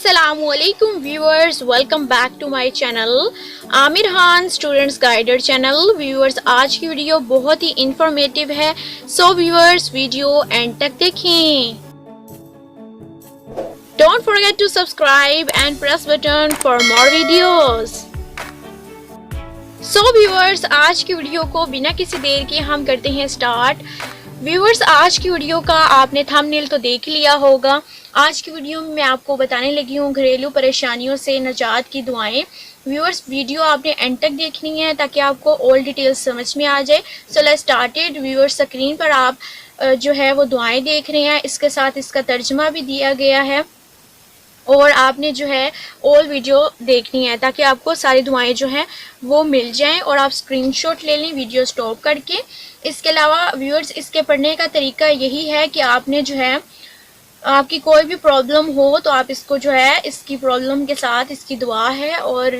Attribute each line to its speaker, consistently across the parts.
Speaker 1: Assalamualaikum viewers, welcome back to my channel Aamir Khan students guided channel. Viewers, आज की video बहुत ही informative है, so viewers video end तक देखें। Don't forget to subscribe and press button for more videos. So viewers, आज की video को बिना किसी देर के हम करते हैं स्टार्ट। व्यूअर्स, आज की वीडियो का आपने थंबनेल तो देख लिया होगा। आज की वीडियो में मैं आपको बताने लगी हूँ घरेलू परेशानियों से निजात की दुआएं। व्यूअर्स, वीडियो आपने एंड तक देखनी है ताकि आपको ऑल डिटेल्स समझ में आ जाए। So let's started. Viewers, screen पर आप जो है वो दुआएं देख रहे हैं, इसके साथ इसका तर्जमा भी दिया गया है और आपने जो है ऑल वीडियो देखनी है ताकि आपको सारी दुआएं जो हैं वो मिल जाएं और आप स्क्रीनशॉट ले लें वीडियो स्टॉप करके। इसके अलावा व्यूअर्स, इसके पढ़ने का तरीका यही है कि आपने जो है आपकी कोई भी प्रॉब्लम हो तो आप इसको जो है इसकी प्रॉब्लम के साथ इसकी दुआ है और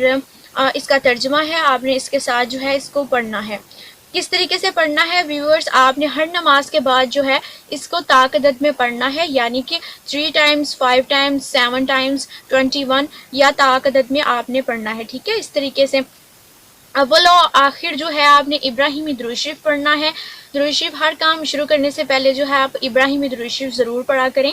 Speaker 1: इसका तर्जमा है, आपने इसके साथ जो है इसको पढ़ना है। किस तरीके से पढ़ना है व्यूअर्स, आपने हर नमाज के बाद जो है इसको ताक़दद में पढ़ना है, यानी कि 3 टाइम्स 5 टाइम्स 7 टाइम्स 21 या ताक़दद में आपने पढ़ना है। ठीक है, इस तरीके से अव्वल और आखिर जो है आपने इब्राहिमी दुरूद शरीफ पढ़ना है। दुरूद शरीफ हर काम शुरू करने से पहले जो है आप इब्राहिमी दुरूद शरीफ ज़रूर पढ़ा करें।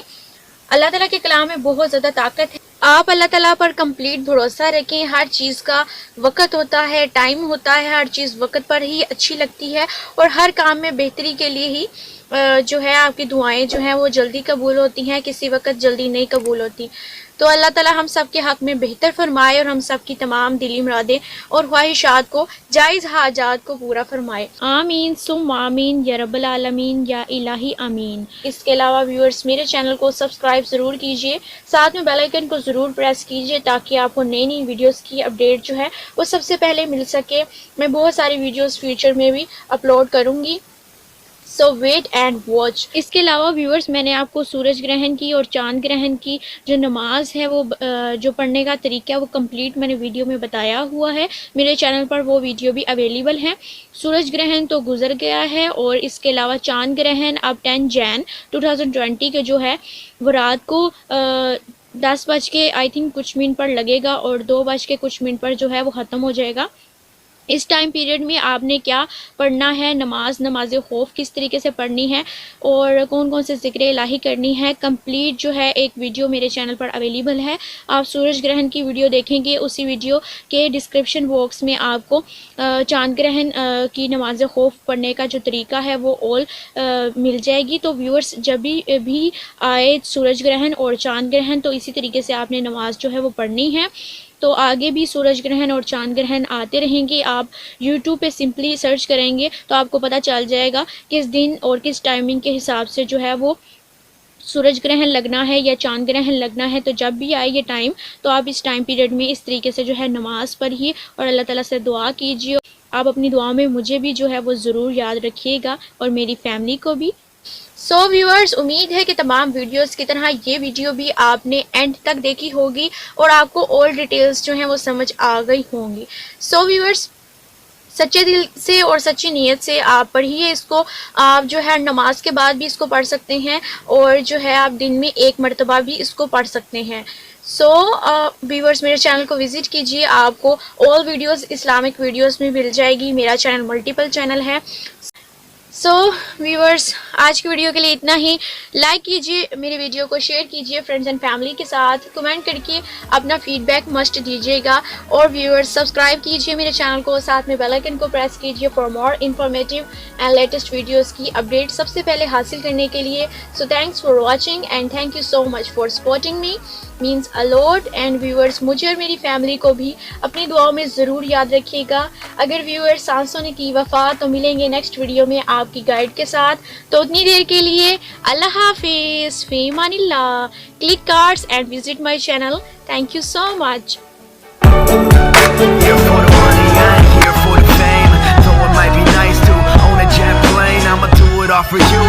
Speaker 1: अल्लाह ताला के कलाम में बहुत ज़्यादा ताकत है, आप अल्लाह ताला पर कंप्लीट भरोसा रखें। हर चीज़ का वक़्त होता है, टाइम होता है, हर चीज़ वक़्त पर ही अच्छी लगती है और हर काम में बेहतरी के लिए ही जो है आपकी दुआएं जो हैं वो जल्दी कबूल होती हैं, किसी वक्त जल्दी नहीं कबूल होती। तो अल्लाह ताला हम सब के हक़ में बेहतर फरमाए और हम सब की तमाम दिली मुरादें और ख्वाहिशात को, जायज़ हाजात को पूरा फरमाए। आमीन सुम आमीन या रब्बल आलमीन या इलाही आमीन। इसके अलावा व्यूअर्स, मेरे चैनल को सब्सक्राइब ज़रूर कीजिए, साथ में बेल आइकन को ज़रूर प्रेस कीजिए ताकि आपको नई नई वीडियोज़ की अपडेट जो है वो सबसे पहले मिल सके। मैं बहुत सारी वीडियोज़ फ्यूचर में भी अपलोड करूँगी, सो वेट एंड वॉच। इसके अलावा व्यूअर्स, मैंने आपको सूरज ग्रहण की और चांद ग्रहण की जो नमाज है वो जो पढ़ने का तरीका है वो कंप्लीट मैंने वीडियो में बताया हुआ है। मेरे चैनल पर वो वीडियो भी अवेलेबल है। सूरज ग्रहण तो गुजर गया है और इसके अलावा चांद ग्रहण अब 10 जैन 2020 के जो है वो रात को 10 बज के आई थिंक कुछ मिनट पर लगेगा और 2 बज के कुछ मिनट पर जो है वो ख़त्म हो जाएगा। इस टाइम पीरियड में आपने क्या पढ़ना है, नमाज खौफ किस तरीके से पढ़नी है और कौन कौन से ज़िक्र इलाही करनी है, कंप्लीट जो है एक वीडियो मेरे चैनल पर अवेलेबल है। आप सूरज ग्रहण की वीडियो देखेंगे, उसी वीडियो के डिस्क्रिप्शन बॉक्स में आपको चांद ग्रहण की नमाज खौफ पढ़ने का जो तरीका है वो ऑल मिल जाएगी। तो व्यूअर्स, जब भी आए सूरज ग्रहण और चांद ग्रहण तो इसी तरीके से आपने नमाज जो है वो पढ़नी है। तो आगे भी सूरज ग्रहण और चांद ग्रहण आते रहेंगे। आप YouTube पे सिंपली सर्च करेंगे तो आपको पता चल जाएगा किस दिन और किस टाइमिंग के हिसाब से जो है वो सूरज ग्रहण लगना है या चांद ग्रहण लगना है। तो जब भी आए ये टाइम तो आप इस टाइम पीरियड में इस तरीके से जो है नमाज पढ़िए और अल्लाह ताला से दुआ कीजिए। आप अपनी दुआ में मुझे भी जो है वो ज़रूर याद रखिएगा और मेरी फैमिली को भी। सो व्यूअर्स, उम्मीद है कि तमाम वीडियोस की तरह ये वीडियो भी आपने एंड तक देखी होगी और आपको ऑल डिटेल्स जो हैं वो समझ आ गई होंगी। सो व्यूअर्स, सच्चे दिल से और सच्ची नीयत से आप पढ़िए इसको। आप जो है नमाज के बाद भी इसको पढ़ सकते हैं और जो है आप दिन में 1 मरतबा भी इसको पढ़ सकते हैं। सो व्यूअर्स, मेरे चैनल को विज़िट कीजिए, आपको ऑल वीडियोस इस्लामिक वीडियोस में मिल जाएगी। मेरा चैनल मल्टीपल चैनल है। सो व्यूअर्स, आज की वीडियो के लिए इतना ही। लाइक कीजिए मेरी वीडियो को, शेयर कीजिए फ्रेंड्स एंड फैमिली के साथ, कमेंट करके अपना फीडबैक मस्ट दीजिएगा और व्यूअर्स सब्सक्राइब कीजिए मेरे चैनल को, साथ में बेल आइकन को प्रेस कीजिए for more informative and latest videos की अपडेट सबसे पहले हासिल करने के लिए। So thanks for watching and thank you so much for supporting me, means a lot. And viewers, मुझे और मेरी फैमिली को भी अपनी दुआओं में ज़रूर याद रखिएगा। अगर व्यूअर्स सांसों ने की वफा तो मिलेंगे नेक्स्ट वीडियो में आपकी गाइड के साथ। तो उतनी देर के लिए अल्लाह हाफिज़, फी अमानिल्लाह। Click cards and visit my channel. Thank you so much.
Speaker 2: Off for you